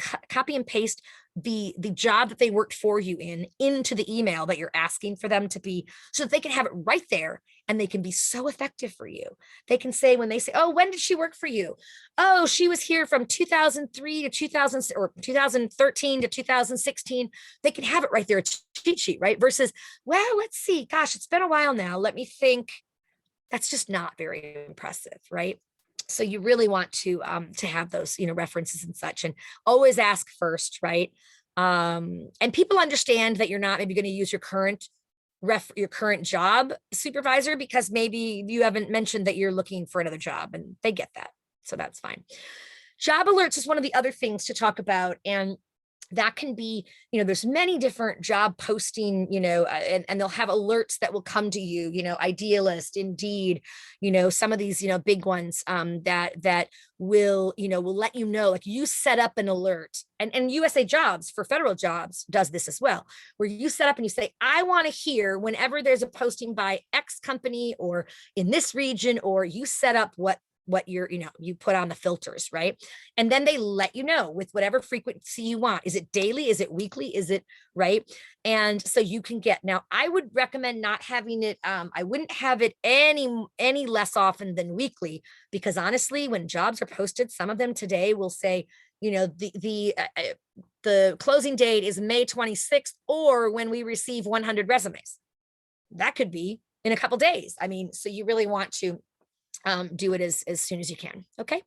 and paste the job that they worked for you into the email that you're asking for them to be, so that they can have it right there and they can be so effective for you. They can say, when they say, oh, when did she work for you? Oh, she was here from 2003 to 2000 or 2013 to 2016. They can have it right there, a cheat sheet, right? Versus, well, let's see, gosh, it's been a while now. Let me think. That's just not very impressive, right? So you really want to have those, references and such, and always ask first, right? And people understand that you're not maybe going to use your current job supervisor because maybe you haven't mentioned that you're looking for another job, and they get that. So that's fine. Job alerts is one of the other things to talk about, and that can be, there's many different job posting, and they'll have alerts that will come to you, Idealist, Indeed, some of these, big ones that will let you know, like you set up an alert, and USA Jobs for federal jobs does this as well, where you set up and you say, I want to hear whenever there's a posting by X company or in this region, or you set up what you're, you put on the filters, right? And then they let you know with whatever frequency you want. Is it daily? Is it weekly? Is it right? And so you can get, now I would recommend not having it. I wouldn't have it any less often than weekly, because honestly, when jobs are posted, some of them today will say, the closing date is May 26th, or when we receive 100 resumes. That could be in a couple days. I mean, so you really want to do it as soon as you can. Okay,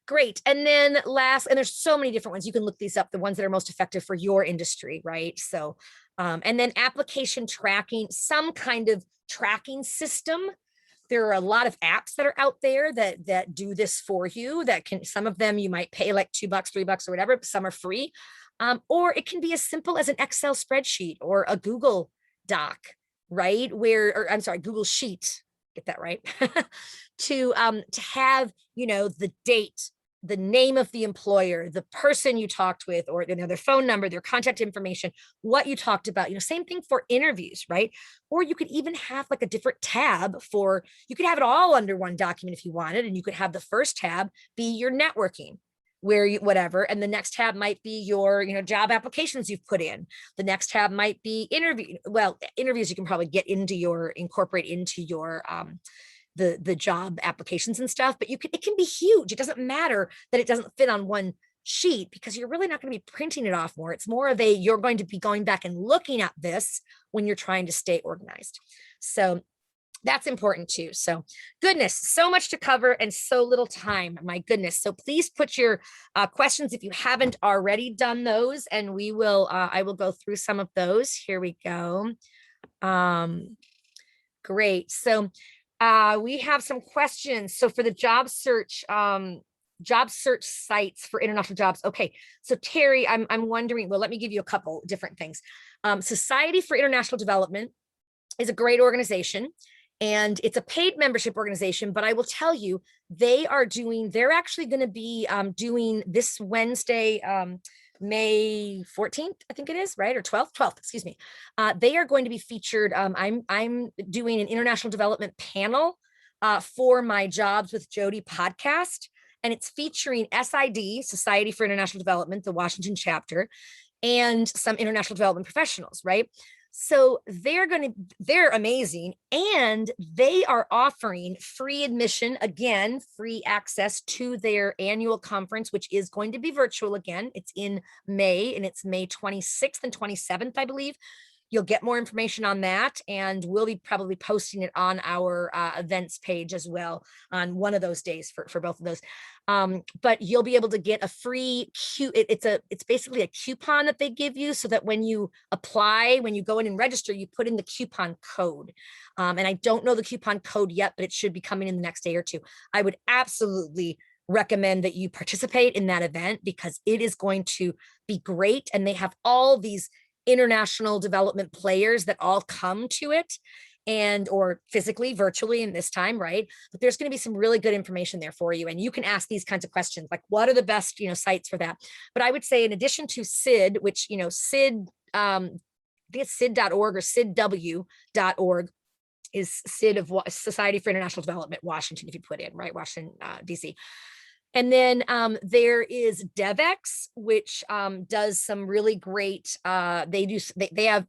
great. And then last, and there's so many different ones. You can look these up, the ones that are most effective for your industry, right? So, and then application tracking, some kind of tracking system. There are a lot of apps that are out there that do this for you, that can, some of them you might pay like $2, $3 or whatever, but some are free. Or it can be as simple as an Excel spreadsheet or a Google Doc, right? Or I'm sorry, Google Sheet, get that right? to have, the date, the name of the employer, the person you talked with, or their phone number, their contact information, what you talked about, same thing for interviews, right? Or you could even have like a different tab you could have it all under one document if you wanted, and you could have the first tab be your networking, where you, whatever, and the next tab might be your, job applications you've put in. The next tab might be interviews you can probably incorporate into your, the job applications and stuff, but it can be huge. It doesn't matter that it doesn't fit on one sheet, because you're really not going to be printing it off more. It's more of you're going to be going back and looking at this when you're trying to stay organized. So that's important too. So goodness, so much to cover and so little time, my goodness. So please put your questions if you haven't already done those, and we will, I will go through some of those. Here we go. Great. So we have some questions. So for the job search sites for international jobs. Okay. So Terry, I'm wondering, well, let me give you a couple different things. Society for International Development is a great organization, and it's a paid membership organization, but I will tell you, they're actually going to be doing this Wednesday, May 14th, I think it is, right? Or 12th, excuse me. They are going to be featured. I'm doing an international development panel for my Jobs with Jody podcast, and it's featuring SID, Society for International Development, the Washington chapter, and some international development professionals, right? So they're amazing, and they are offering free admission, again, free access to their annual conference, which is going to be virtual again. It's in May, and it's May 26th and 27th, I believe. you'll get more information on that, and we'll be probably posting it on our events page as well on one of those days for both of those. But you'll be able to get a free it's basically a coupon that they give you, so that when you apply, when you go in and register, you put in the coupon code. And I don't know the coupon code yet, but it should be coming in the next day or two. I would absolutely recommend that you participate in that event, because it is going to be great. And they have all these international development players that all come to it, and or physically, virtually in this time, right? But there's going to be some really good information there for you, and you can ask these kinds of questions, like what are the best sites for that. But I would say, in addition to SID, which SID, I think it's sid.org or sidw.org, is SID of Society for International Development Washington, if you put in, right, Washington, DC. And then there is DevX, which does some really great, they have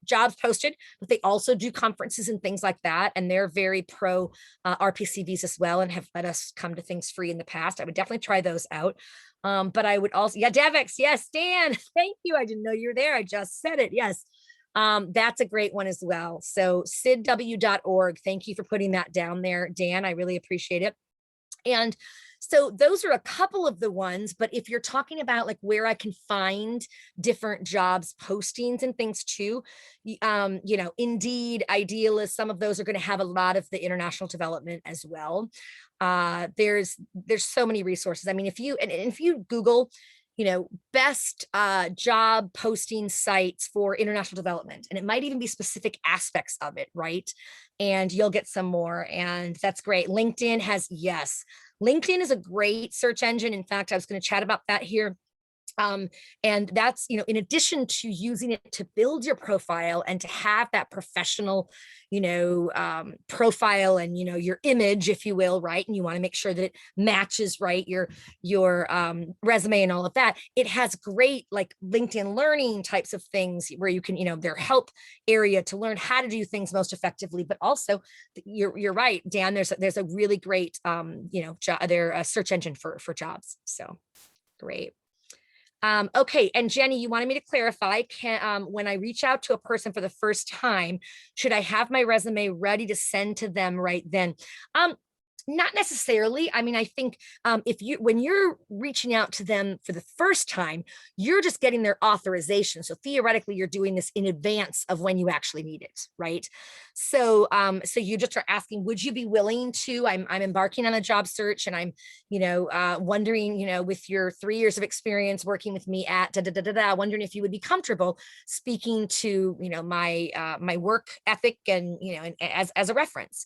jobs posted, but they also do conferences and things like that. And they're very pro RPCVs as well, and have let us come to things free in the past. I would definitely try those out. But I would also, DevX, yes, Dan, thank you. I didn't know you were there. I just said it, yes. That's a great one as well. So sidw.org, thank you for putting that down there, Dan. I really appreciate it. And so those are a couple of the ones, but if you're talking about like where I can find different jobs postings and things too, Indeed, Idealist, some of those are going to have a lot of the international development as well. There's so many resources. I mean, if you Google, best job posting sites for international development, and it might even be specific aspects of it, right? And you'll get some more, and that's great. LinkedIn LinkedIn is a great search engine. In fact, I was going to chat about that here. And that's, in addition to using it to build your profile and to have that professional, profile and, your image, if you will, right? And you want to make sure that it matches, right, your resume and all of that. It has great like LinkedIn learning types of things where you can, their help area to learn how to do things most effectively. But also, you're right, Dan, there's a really great, their search engine for jobs. So great. Okay, and Jenny, you wanted me to clarify, when I reach out to a person for the first time, should I have my resume ready to send to them right then? Not necessarily. I mean, I think when you're reaching out to them for the first time, you're just getting their authorization. So theoretically, you're doing this in advance of when you actually need it, right? So, so you just are asking, would you be willing to? I'm embarking on a job search, and I'm, wondering, with your 3 years of experience working with me at wondering if you would be comfortable speaking to, my work ethic and, as a reference.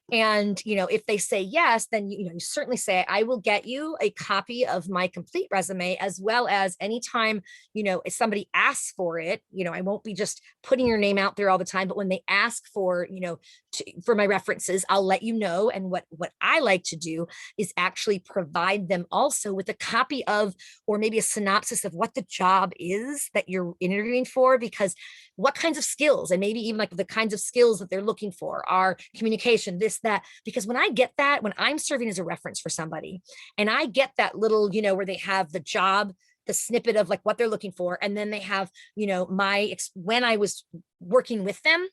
And, if they say yes, then, you certainly say, I will get you a copy of my complete resume, as well as anytime, if somebody asks for it, I won't be just putting your name out there all the time, but when they ask for, for my references, I'll let you know. And what I like to do is actually provide them also with a copy of, or maybe a synopsis of what the job is that you're interviewing for, because what kinds of skills, and maybe even like the kinds of skills that they're looking for are communication, this, that, because when I get that, when I'm serving as a reference for somebody, and I get that little, where they have the job, the snippet of like what they're looking for, and then they have, when I was working with them,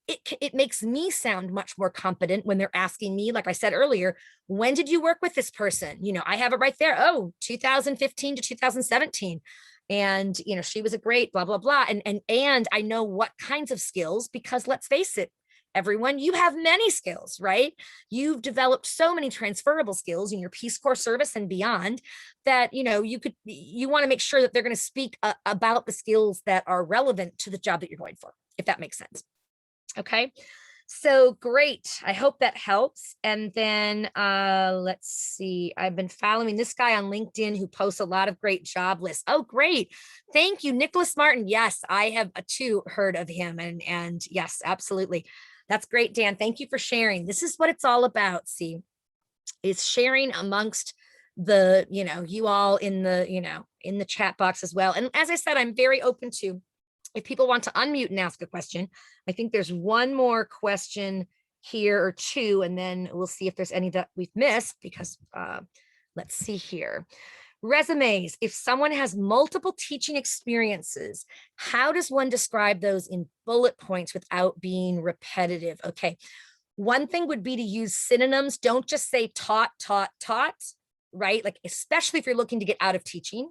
it makes me sound much more competent when they're asking me, like I said earlier, when did you work with this person? I have it right there. Oh, 2015 to 2017. And, she was a great blah, blah, blah. And I know what kinds of skills, because let's face it, everyone, you have many skills, right? You've developed so many transferable skills in your Peace Corps service and beyond that, you want to make sure that they're going to speak about the skills that are relevant to the job that you're going for, if that makes sense. Okay. So great. I hope that helps. And then let's see. I've been following this guy on LinkedIn who posts a lot of great job lists. Oh, great. Thank you, Nicholas Martin. Yes, I have too heard of him. And yes, absolutely. That's great, Dan. Thank you for sharing. This is what it's all about. See, it's sharing amongst the, you all in the, in the chat box as well. And as I said, I'm very open to, if people want to unmute and ask a question. I think there's one more question here or two, and then we'll see if there's any that we've missed, because let's see here. Resumes. If someone has multiple teaching experiences, how does one describe those in bullet points without being repetitive? Okay. One thing would be to use synonyms. Don't just say taught, taught, taught, right? Like, especially if you're looking to get out of teaching.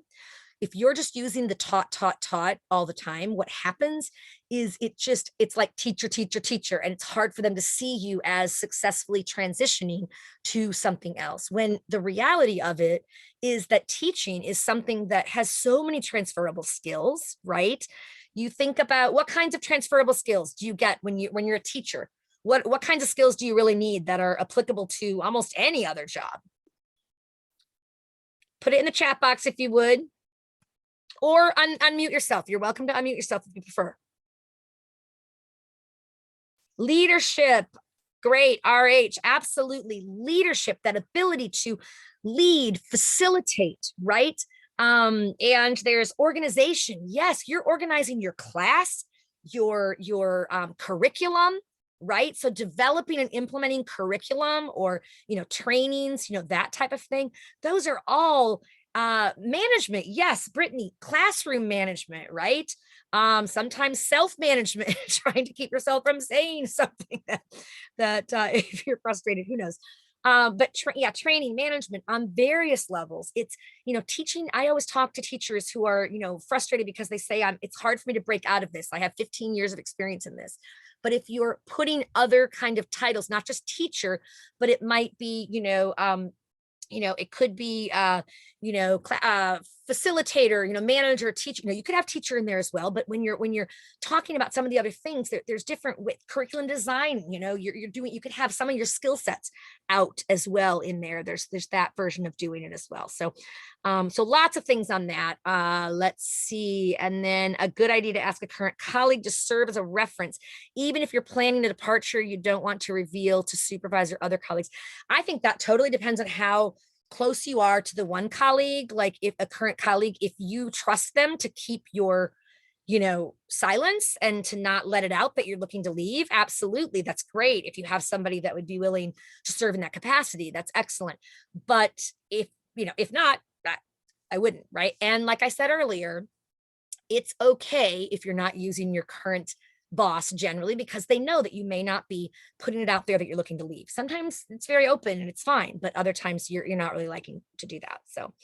If you're just using the taught, taught, taught all the time, what happens is it's like teacher, teacher, teacher, and it's hard for them to see you as successfully transitioning to something else. When the reality of it is that teaching is something that has so many transferable skills, right? You think about what kinds of transferable skills do you get when you're a teacher? What kinds of skills do you really need that are applicable to almost any other job? Put it in the chat box if you would. Or unmute yourself. You're welcome to unmute yourself if you prefer. Leadership. Great. RH. Absolutely. Leadership, that ability to lead, facilitate, right? And there's organization. Yes, you're organizing your class, your curriculum, right? So developing and implementing curriculum or, trainings, that type of thing. Those are all management. Yes, Brittany, classroom management, right? Sometimes self-management, trying to keep yourself from saying something that if you're frustrated, who knows? But training management on various levels. It's, teaching. I always talk to teachers who are, frustrated because they say, it's hard for me to break out of this. I have 15 years of experience in this. But if you're putting other kind of titles, not just teacher, but it might be, it could be, facilitator, manager, teacher. You could have teacher in there as well. But when you're talking about some of the other things, there's different with curriculum design. You're doing. You could have some of your skill sets out as well in there. There's that version of doing it as well. So, so lots of things on that. Let's see. And then a good idea to ask a current colleague to serve as a reference, even if you're planning a departure you don't want to reveal to supervisor other colleagues. I think that totally depends on how close you are to the one colleague. Like, if a current colleague, if you trust them to keep your silence and to not let it out that you're looking to leave, absolutely, that's great. If you have somebody that would be willing to serve in that capacity, that's excellent. But if not, I wouldn't, right? And like I said earlier, it's okay if you're not using your current boss generally, because they know that you may not be putting it out there that you're looking to leave. Sometimes it's very open and it's fine, but other times you're not really liking to do that. So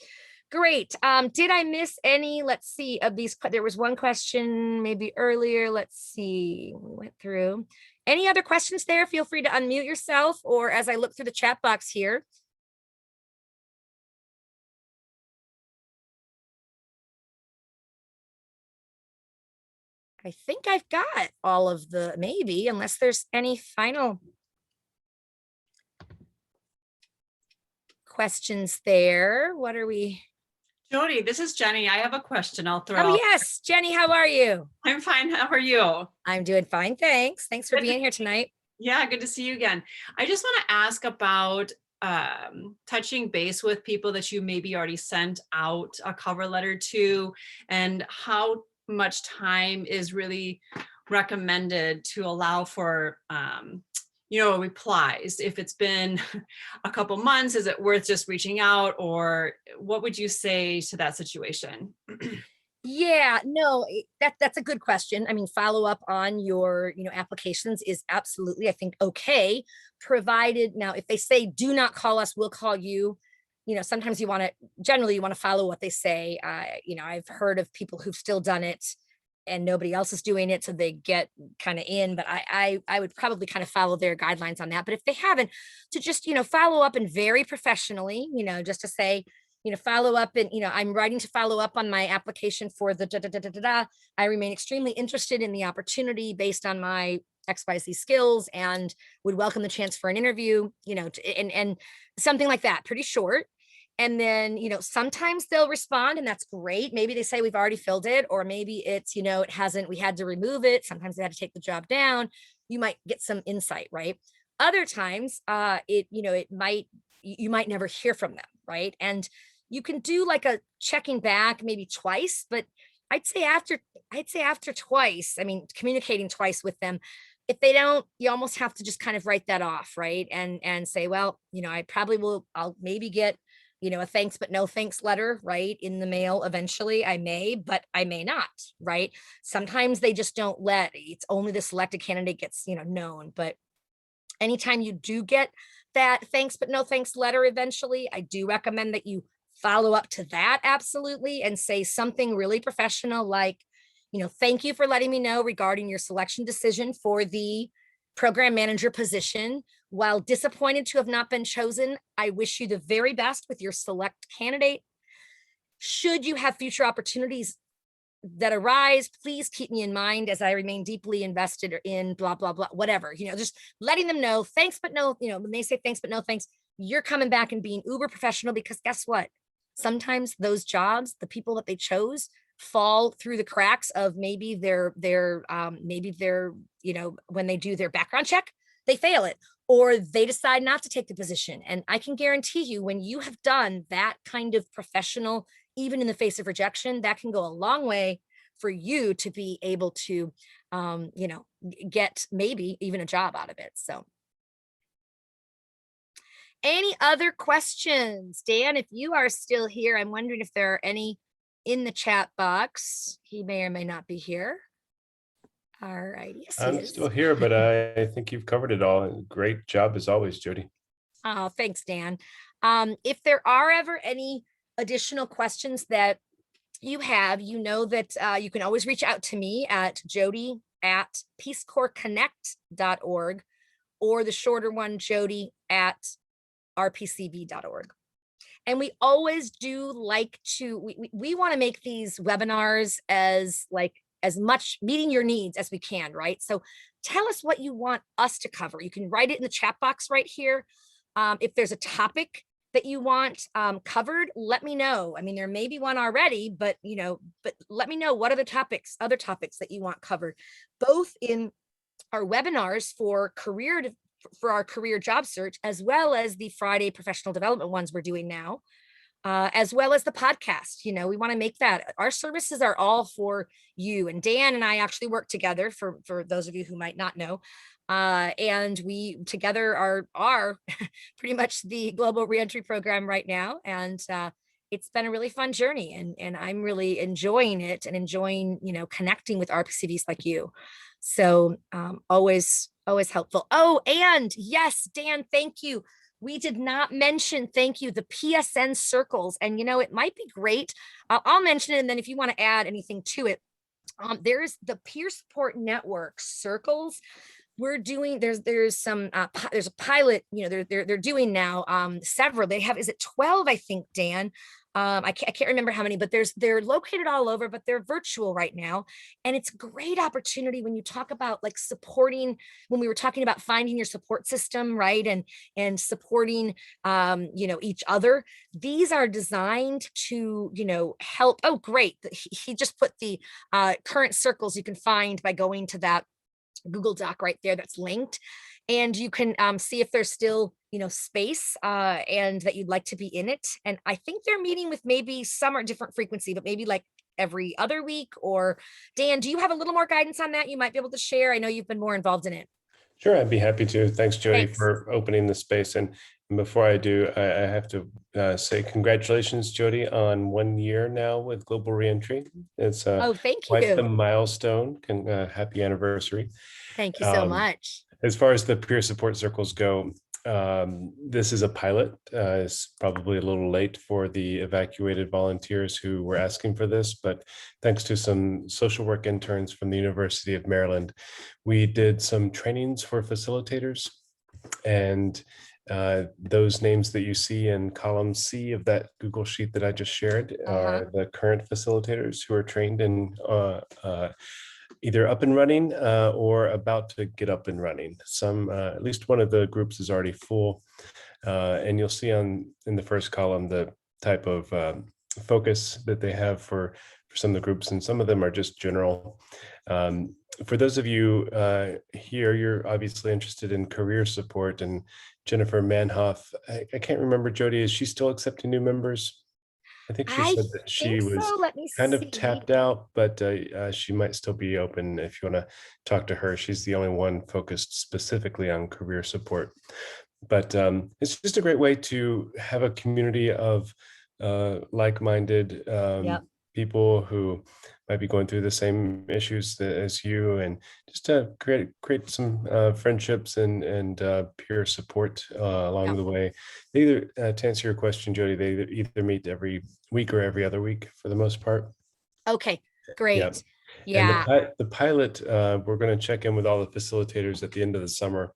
great. Did I miss any? Let's see, of these. There was one question maybe earlier. Let's see. We went through. Any other questions there? Feel free to unmute yourself, or as I look through the chat box here. I think I've got all of the, maybe, unless there's any final questions there. What are we? Jody, this is Jenny. I have a question I'll throw. Oh, yes. Jenny, how are you? I'm fine. How are you? I'm doing fine. Thanks. Thanks for being here tonight. Yeah, good to see you again. I just want to ask about touching base with people that you maybe already sent out a cover letter to, and how much time is really recommended to allow for replies. If it's been a couple months, is it worth just reaching out, or what would you say to that situation? Yeah, no, that's a good question. I mean, follow up on your, applications is absolutely, I think, okay, provided now, if they say, do not call us, we'll call you, sometimes generally you want to follow what they say. I've heard of people who've still done it and nobody else is doing it, so they get kind of in, but I would probably kind of follow their guidelines on that. But if they haven't, to just, follow up and very professionally, just to say, follow up and, I'm writing to follow up on my application for the da. I remain extremely interested in the opportunity based on my XYZ skills and would welcome the chance for an interview, and something like that, pretty short. And then, sometimes they'll respond and that's great. Maybe they say we've already filled it, or maybe it's, it hasn't, we had to remove it. Sometimes they had to take the job down. You might get some insight, right? Other times, you might never hear from them, right? And you can do like a checking back maybe twice, but I'd say after twice, I mean, communicating twice with them, if they don't, you almost have to just kind of write that off, right? And say, well, I probably will, I'll maybe get a thanks but no thanks letter, right, in the mail eventually. I may, but I may not, right? Sometimes they just don't it's only the selected candidate gets, known. But anytime you do get that thanks but no thanks letter eventually, I do recommend that you follow up to that, absolutely, and say something really professional like, thank you for letting me know regarding your selection decision for the program manager position. While disappointed to have not been chosen, I wish you the very best with your select candidate. Should you have future opportunities that arise, please keep me in mind as I remain deeply invested in blah, blah, blah, whatever, just letting them know thanks, but no, when they say thanks, but no thanks, you're coming back and being uber professional, because guess what? Sometimes those jobs, the people that they chose, fall through the cracks of maybe when they do their background check, they fail it, or they decide not to take the position. And I can guarantee you, when you have done that kind of professional, even in the face of rejection, that can go a long way for you to be able to, get maybe even a job out of it. So any other questions? Dan, if you are still here, I'm wondering if there are any in the chat box. He may or may not be here. All right. Yes, I'm still here, but I think you've covered it all. Great job as always, Jody. Oh, thanks, Dan. If there are ever any additional questions that you have, that you can always reach out to me at jody@peacecorpsconnect.org, or the shorter one, jody@rpcv.org. And we always do like to, we want to make these webinars as much meeting your needs as we can, right? So tell us what you want us to cover. You can write it in the chat box right here. If there's a topic that you want covered, let me know. I mean, there may be one already, but let me know what are the other topics that you want covered, both in our webinars for our career job search, as well as the Friday professional development ones we're doing now, as well as the podcast. We want to make that, our services are all for you. And Dan and I actually work together, for those of you who might not know. And we together are pretty much the Global Reentry Program right now. And it's been a really fun journey, and I'm really enjoying it, and enjoying, connecting with RPCVs like you. So always helpful. Oh, and yes, Dan, thank you. We did not mention, thank you, the PSN circles. And, it might be great. I'll mention it. And then if you want to add anything to it, there's the peer support network circles. We're doing, there's a pilot, they're doing now, several. They have, is it 12, I think, Dan? I can't remember how many, but they're located all over, but they're virtual right now. And it's a great opportunity when you talk about supporting, when we were talking about finding your support system, right? And supporting, each other. These are designed to, help. Oh, great. He just put the current circles you can find by going to that Google Doc right there that's linked, and you can see if there's still space and that you'd like to be in it. And I think they're meeting with maybe some are different frequency, but maybe like every other week. Or Dan, do you have a little more guidance on that you might be able to share? I know you've been more involved in it. Sure, I'd be happy to. Thanks, Jody, Thanks. for opening the space. And before I do, I have to say congratulations, Jody, on 1 year now with Global Reentry. It's Oh, thank quite the you. milestone. Happy anniversary. Thank you so much. As far as the peer support circles go, this is a pilot. It's probably a little late for the evacuated volunteers who were asking for this, but thanks to some social work interns from the University of Maryland, we did some trainings for facilitators. And those names that you see in column C of that Google Sheet that I just shared are the current facilitators who are trained in either up and running or about to get up and running. Some, at least one of the groups is already full. And you'll see in the first column the type of focus that they have for some of the groups, and some of them are just general. For those of you here, you're obviously interested in career support, and Jennifer Manhoff, I can't remember, Jody, is she still accepting new members? I think she said that she was kind of tapped out, but she might still be open if you want to talk to her. She's the only one focused specifically on career support. But it's just a great way to have a community of like-minded Yep. people who might be going through the same issues as you, and just to create some friendships and peer support along Yep. the way. They either, to answer your question, Jody, they either meet every week or every other week for the most part. Okay, Yeah. great. And Yeah, the pilot, we're going to check in with all the facilitators at the end of the summer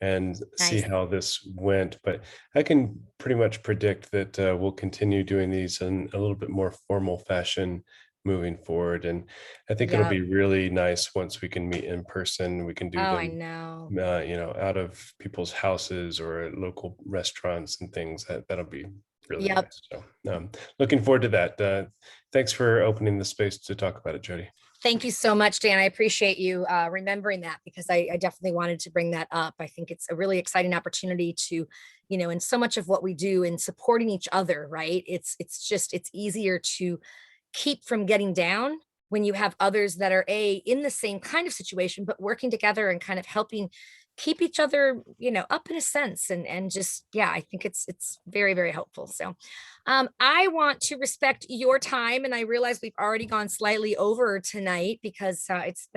and see nice. how this went. But I can pretty much predict that we'll continue doing these in a little bit more formal fashion moving forward. And I think it'll Yep. be really nice once we can meet in person. We can do Oh, I them, know. out of people's houses or at local restaurants and things. That'll be really Yep. nice. So looking forward to that. Thanks for opening the space to talk about it, Jody. Thank you so much, Dan. I appreciate you remembering that, because I definitely wanted to bring that up. I think it's a really exciting opportunity to, in so much of what we do in supporting each other, right? It's easier to keep from getting down when you have others that are in the same kind of situation, but working together and kind of helping keep each other, up in a sense. And just, yeah, I think it's very, very helpful. So I want to respect your time, and I realize we've already gone slightly over tonight because there's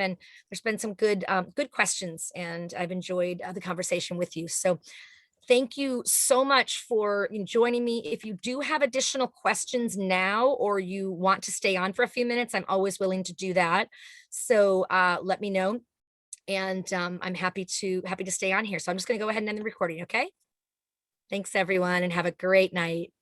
been some good questions, and I've enjoyed the conversation with you. So thank you so much for joining me. If you do have additional questions now, or you want to stay on for a few minutes, I'm always willing to do that. So let me know, and I'm happy to stay on here. So I'm just going to go ahead and end the recording. Okay. Thanks everyone, and have a great night.